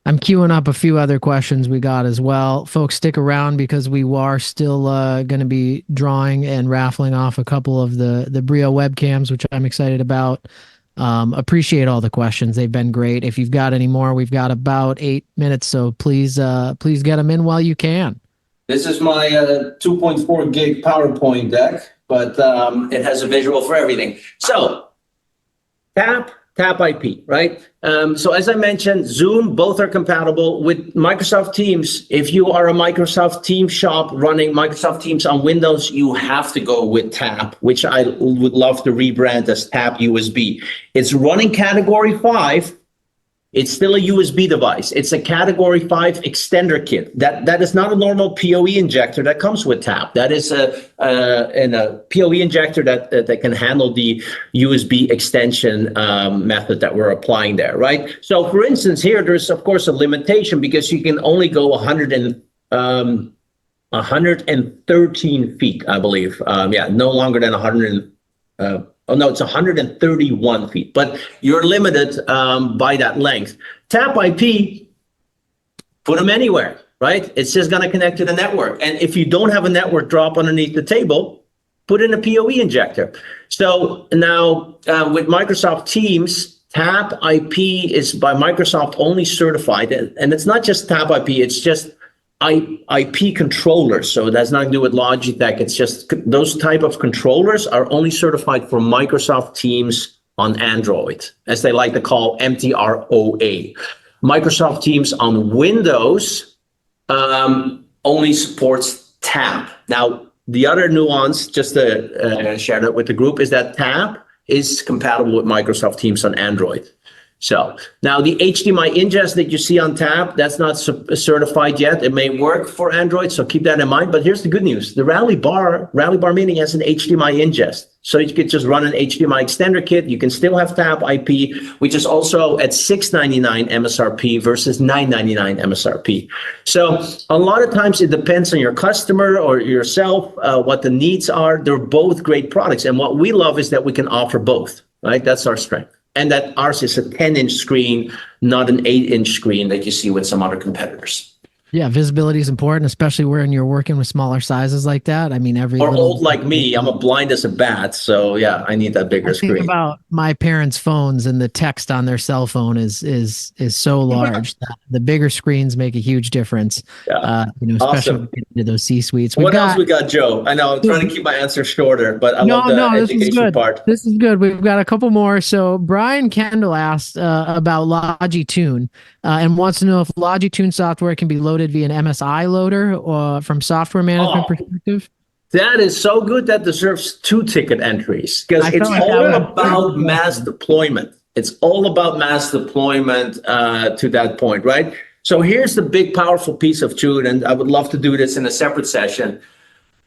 I'm queuing up a few other questions we got as well. Folks, stick around because we are still going to be drawing and raffling off a couple of the Brio webcams, which I'm excited about. Appreciate all the questions. They've been great. If you've got any more, we've got about 8 minutes, so please get them in while you can. This is my 2.4 gig PowerPoint deck, but it has a visual for everything. So tap IP, right? So as I mentioned, Zoom, both are compatible with Microsoft Teams. If you are a Microsoft Teams shop running Microsoft Teams on Windows, you have to go with Tap, which I would love to rebrand as Tap USB. It's running Category 5. It's still a USB device. It's a Category 5 extender kit. That is not a normal PoE injector that comes with Tap. That is a PoE injector that can handle the USB extension method that we're applying there, right? So for instance, here, there's of course a limitation because you can only go 113 feet, I believe. No longer than 100. Oh, no, it's 131 feet, but you're limited by that length. Tap IP, put them anywhere, right? It's just going to connect to the network. And if you don't have a network drop underneath the table, put in a PoE injector. So now with Microsoft Teams, Tap IP is by Microsoft only certified, and it's not just Tap IP, it's just IP controllers. So it has nothing to do with Logitech. It's just those type of controllers are only certified for Microsoft Teams on Android, as they like to call MTROA. Microsoft Teams on Windows only supports Tap. Now, the other nuance, just to share that with the group, is that Tap is compatible with Microsoft Teams on Android. So now the HDMI ingest that you see on Tap, that's not certified yet. It may work for Android, so keep that in mind. But here's the good news. The Rally Bar Mini has an HDMI ingest. So you could just run an HDMI extender kit. You can still have Tap IP, which is also at $699 MSRP versus $999 MSRP. So a lot of times it depends on your customer or yourself, what the needs are. They're both great products. And what we love is that we can offer both, right? That's our strength. And that ours is a 10-inch screen, not an 8-inch screen that you see with some other competitors. Yeah, visibility is important, especially when you're working with smaller sizes like that. I mean, or old like me, I'm a blind as a bat, so yeah, I need that bigger screen. Think about my parents' phones, and the text on their cell phone is so large that the bigger screens make a huge difference. Yeah. Especially Awesome. when we get into those C-suites. What else we got, Joe? I know I'm trying to keep my answer shorter, but I love the education part. This is good. We've got a couple more. So Brian Kendall asked about Logitune and wants to know if Logitune software can be loaded via an MSI loader or from software management perspective. That is so good. That deserves 2 ticket entries because it's all about mass deployment. It's all about mass deployment to that point, right? So here's the big, powerful piece of Tune, and I would love to do this in a separate session.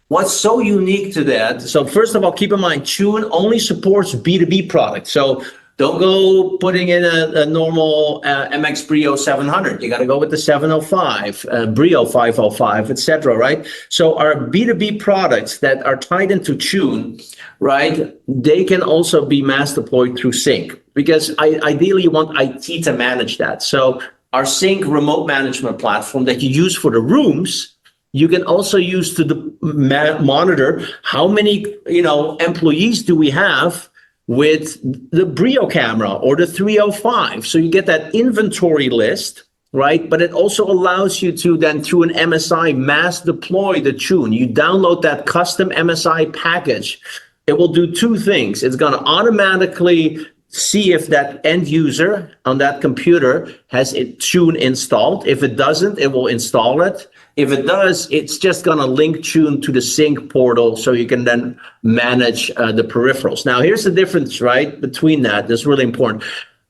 What's so unique to that? So first of all, keep in mind, Tune only supports B2B products. So don't go putting in a normal MX Brio 700. You got to go with the 705, Brio 505, etc. Right? So our B2B products that are tied into Tune, right? They can also be mass deployed through Sync because ideally you want IT to manage that. So our Sync remote management platform that you use for the rooms, you can also use to monitor how many employees do we have with the Brio camera or the 305. So you get that inventory list, right? But it also allows you to then, through an MSI, mass deploy the Tune. You download that custom MSI package. It will do 2 things. It's going to automatically see if that end user on that computer has Tune installed. If it doesn't, it will install it. If it does, it's just going to link Tune to the Sync portal so you can then manage the peripherals. Now, here's the difference, right, between that. That's really important.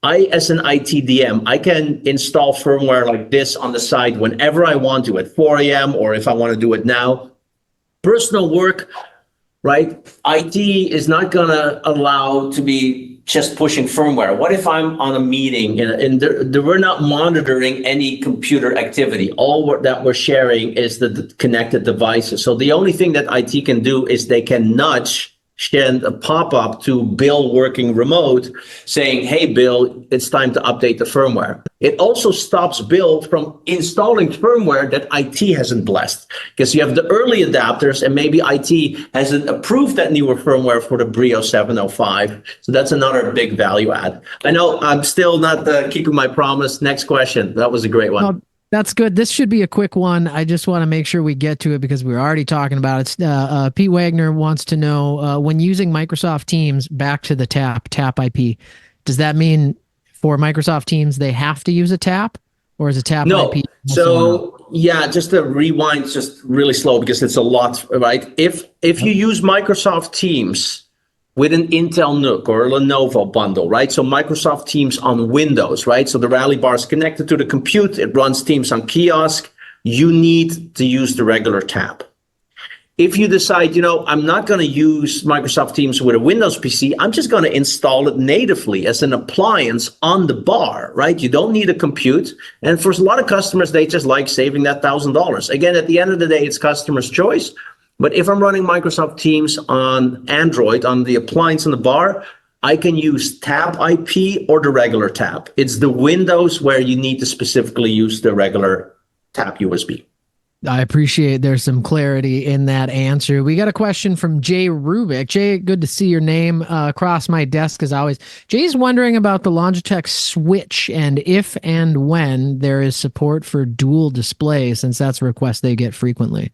As an IT DM, I can install firmware like this on the side whenever I want to at 4 a.m. or if I want to do it now. Personal work, right? IT is not going to allow to be just pushing firmware. What if I'm on a meeting and we're not monitoring any computer activity? All that we're sharing is the connected devices. So the only thing that IT can do is they can nudge, send a pop-up to Bill working remote saying, hey, Bill, it's time to update the firmware. It also stops Bill from installing firmware that IT hasn't blessed because you have the early adapters and maybe IT hasn't approved that newer firmware for the Brio 705. So that's another big value add. I know I'm still not keeping my promise. Next question. That was a great one. That's good. This should be a quick one. I just want to make sure we get to it because we're already talking about it. Pete Wagner wants to know, when using Microsoft Teams, back to the tap IP, does that mean for Microsoft Teams they have to use a tap, or is a tap IP? So yeah, just to rewind just really slow because it's a lot, right? If you use Microsoft Teams with an Intel NUC or a Lenovo bundle, right? So Microsoft Teams on Windows, right? So the Rally Bar is connected to the compute. It runs Teams on kiosk. You need to use the regular tab. If you decide, I'm not going to use Microsoft Teams with a Windows PC, I'm just going to install it natively as an appliance on the bar, right? You don't need a compute. And for a lot of customers, they just like saving that $1,000. Again, at the end of the day, it's customer's choice. But if I'm running Microsoft Teams on Android, on the appliance on the bar, I can use Tab IP or the regular tab. It's the Windows where you need to specifically use the regular Tab USB. I appreciate there's some clarity in that answer. We got a question from Jay Rubik. Jay, good to see your name across my desk as always. Jay's wondering about the Logitech Switch and if and when there is support for dual display, since that's a request they get frequently.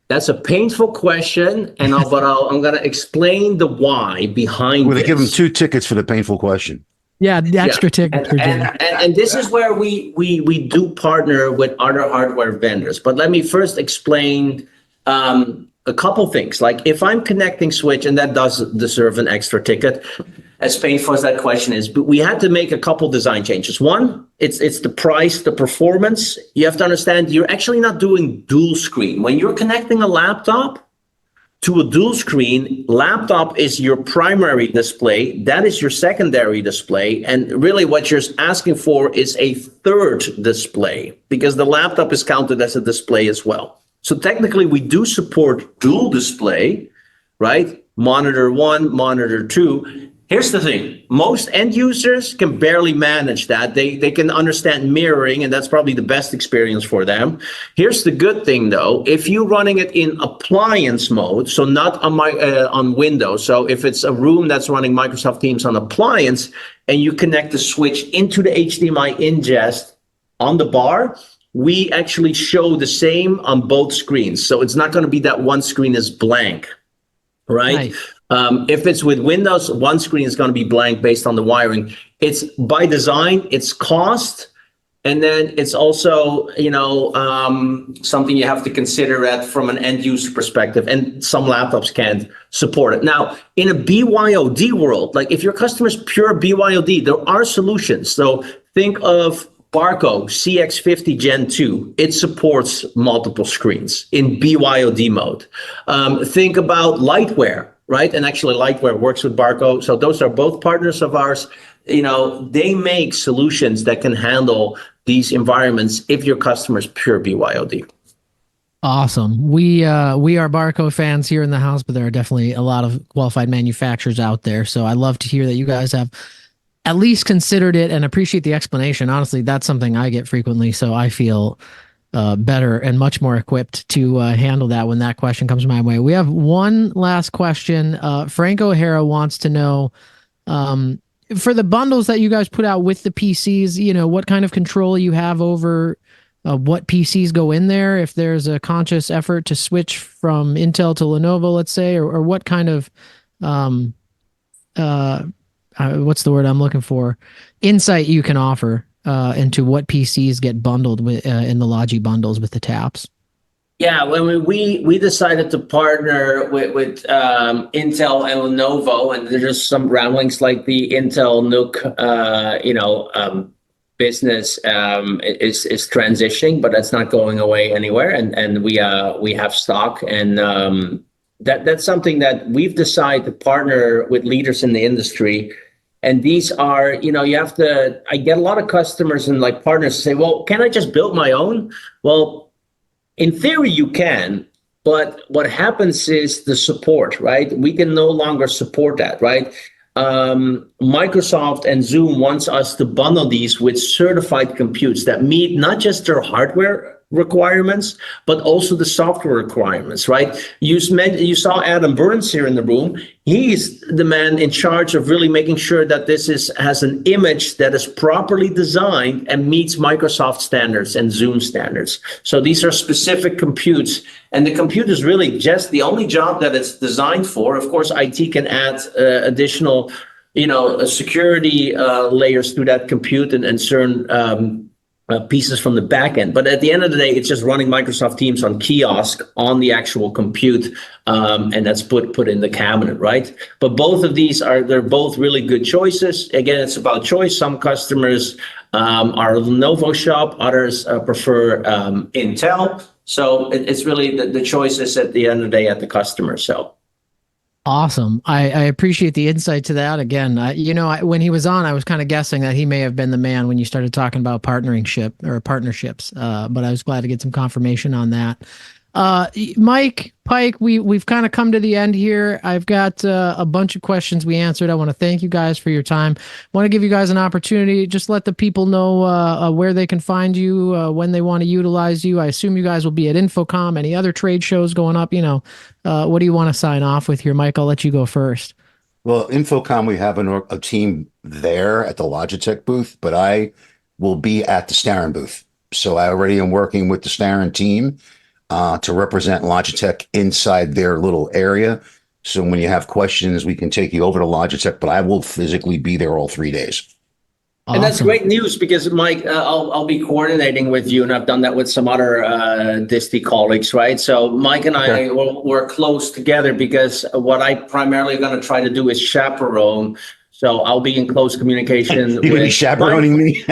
That's a painful question, and I'm going to explain the why behind Well, they this. give them 2 tickets for the painful question. Yeah, the extra ticket for Jay. And this is where we do partner with other hardware vendors. But let me first explain a couple things. Like if I'm connecting Switch, and that does deserve an extra ticket, as painful as that question is, but we had to make a couple design changes. One, it's the price, the performance. You have to understand you're actually not doing dual screen. When you're connecting a laptop to a dual screen, laptop is your primary display. That is your secondary display. And really what you're asking for is a third display because the laptop is counted as a display as well. So technically we do support dual display, right? Monitor 1, monitor 2. Here's the thing. Most end users can barely manage that. They can understand mirroring, and that's probably the best experience for them. Here's the good thing, though. If you're running it in appliance mode, so not on Windows, so if it's a room that's running Microsoft Teams on appliance, and you connect the Switch into the HDMI ingest on the bar, we actually show the same on both screens. So it's not going to be that one screen is blank, right? If it's with Windows, one screen is going to be blank based on the wiring. It's by design, it's cost, and then it's also, something you have to consider from an end user perspective, and some laptops can't support it. Now, in a BYOD world, like if your customer's pure BYOD, there are solutions. So think of Barco CX50 Gen 2, it supports multiple screens in BYOD mode. Think about Lightwear, right? And actually Lightwear works with Barco. So those are both partners of ours. They make solutions that can handle these environments if your customer's pure BYOD. Awesome. We are Barco fans here in the house, but there are definitely a lot of qualified manufacturers out there. So I love to hear that you guys have at least considered it and appreciate the explanation. Honestly, that's something I get frequently, so I feel better and much more equipped to handle that when that question comes my way. We have one last question. Frank O'Hara wants to know, for the bundles that you guys put out with the PCs, what kind of control you have over what PCs go in there, if there's a conscious effort to switch from Intel to Lenovo, let's say, or what kind of what's the word I'm looking for? Insight you can offer into what PCs get bundled with in the Logi bundles with the taps. Yeah, when we decided to partner with Intel and Lenovo, and there's some ramblings like the Intel NUC, business is transitioning, but that's not going away anywhere, and we have stock, and that's something that we've decided to partner with leaders in the industry. And these are, I get a lot of customers and like partners say, well, can I just build my own? Well, in theory you can, but what happens is the support, right? We can no longer support that, right? Microsoft and Zoom wants us to bundle these with certified computes that meet not just their hardware requirements, but also the software requirements, right? You saw Adam Burns here in the room. He's the man in charge of really making sure that this has an image that is properly designed and meets Microsoft standards and Zoom standards. So these are specific computes, and the compute is really just the only job that it's designed for. Of course, IT can add additional, security layers to that compute and certain pieces from the back end. But at the end of the day, it's just running Microsoft Teams on kiosk on the actual compute, and that's put in the cabinet, right? But both of these they're both really good choices. Again, it's about choice. Some customers are Lenovo shop, others prefer Intel. So it's really the choices at the end of the day at the customer. So. Awesome. I appreciate the insight to that. Again, when he was on, I was kind of guessing that he may have been the man when you started talking about partnerships. But I was glad to get some confirmation on that. Mike, Pike, we've kind of come to the end here. I've got a bunch of questions we answered. I want to thank you guys for your time. Want to give you guys an opportunity. Just let the people know where they can find you, when they want to utilize you. I assume you guys will be at Infocom, any other trade shows going up. What do you want to sign off with here, Mike? I'll let you go first. Well, Infocom, we have a team there at the Logitech booth, but I will be at the Starin booth. So I already am working with the Starin team to represent Logitech inside their little area. So when you have questions, we can take you over to Logitech, but I will physically be there all 3 days. And that's Awesome. great news because Mike, I'll be coordinating with you, and I've done that with some other Disty colleagues, right? So Mike and I will work close together because what I primarily going to try to do is chaperone. So I'll be in close communication. You're going to be chaperoning me?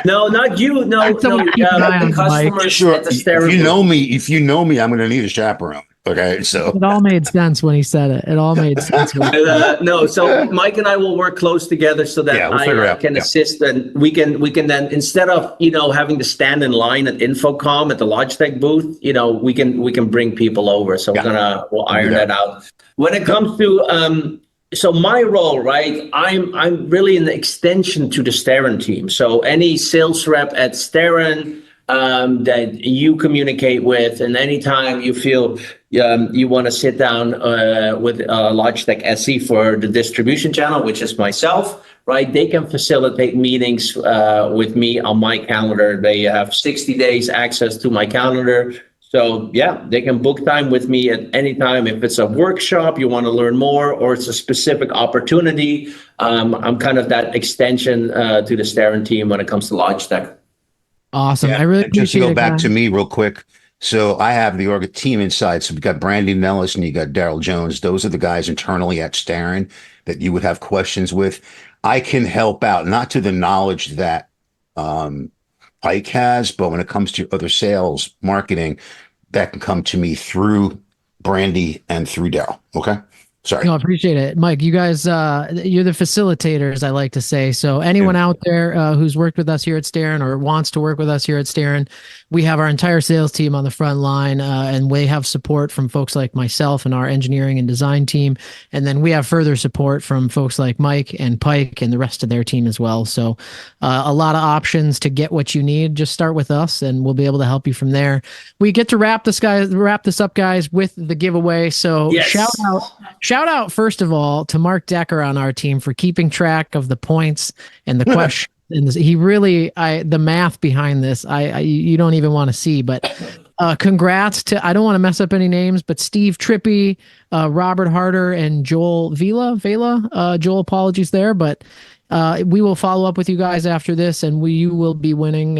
No, not you. No, the customers Sure. at the Starin. If you know me, I'm going to need a chaperone. Okay, so It all made sense when he said it. It all made sense. No, so Mike and I will work close together so that we'll figure it I out. can assist, and we can then, instead of having to stand in line at Infocom at the Logitech booth, we can bring people over. So we'll iron that out. When it comes to so my role, right? I'm really an extension to the Starin team. So any sales rep at Starin that you communicate with, and anytime you feel you want to sit down with Logitech SE for the distribution channel, which is myself, right? They can facilitate meetings with me on my calendar. They have 60 days access to my calendar. So they can book time with me at any time. If it's a workshop, you want to learn more, or it's a specific opportunity, I'm kind of that extension to the Starin team when it comes to Logitech. Awesome. I really appreciate just to go it, back guys. to me real quick. So I have the org team inside. So we've got Brandy Nellis and you got Daryl Jones. Those are the guys internally at Starin that you would have questions with. I can help out, not to the knowledge that Pike has, but when it comes to other sales, marketing, that can come to me through Brandy and through Daryl. Okay. Sorry. No, I appreciate it. Mike, you guys, you're the facilitators, I like to say. So anyone out there who's worked with us here at Starin or wants to work with us here at Starin, we have our entire sales team on the front line, and we have support from folks like myself and our engineering and design team. And then we have further support from folks like Mike and Pike and the rest of their team as well. So a lot of options to get what you need. Just start with us and we'll be able to help you from there. We get to wrap this up, guys, with the giveaway. So shout out, first of all, to Mark Decker on our team for keeping track of the points and the questions. And he really, the math behind this, you don't even want to see, but congrats to, I don't want to mess up any names, but Steve Trippy, Robert Harder, and Joel Vela. Joel, apologies there, but we will follow up with you guys after this, and you will be winning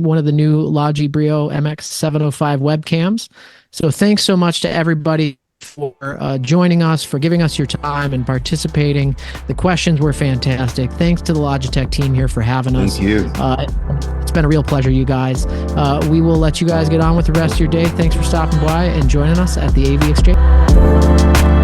one of the new Logi Brio MX705 webcams. So thanks so much to everybody for joining us, for giving us your time and participating. The questions were fantastic. Thanks to the Logitech team here for having us. Thank you. It's been a real pleasure, you guys. We will let you guys get on with the rest of your day. Thanks for stopping by and joining us at the AV Exchange.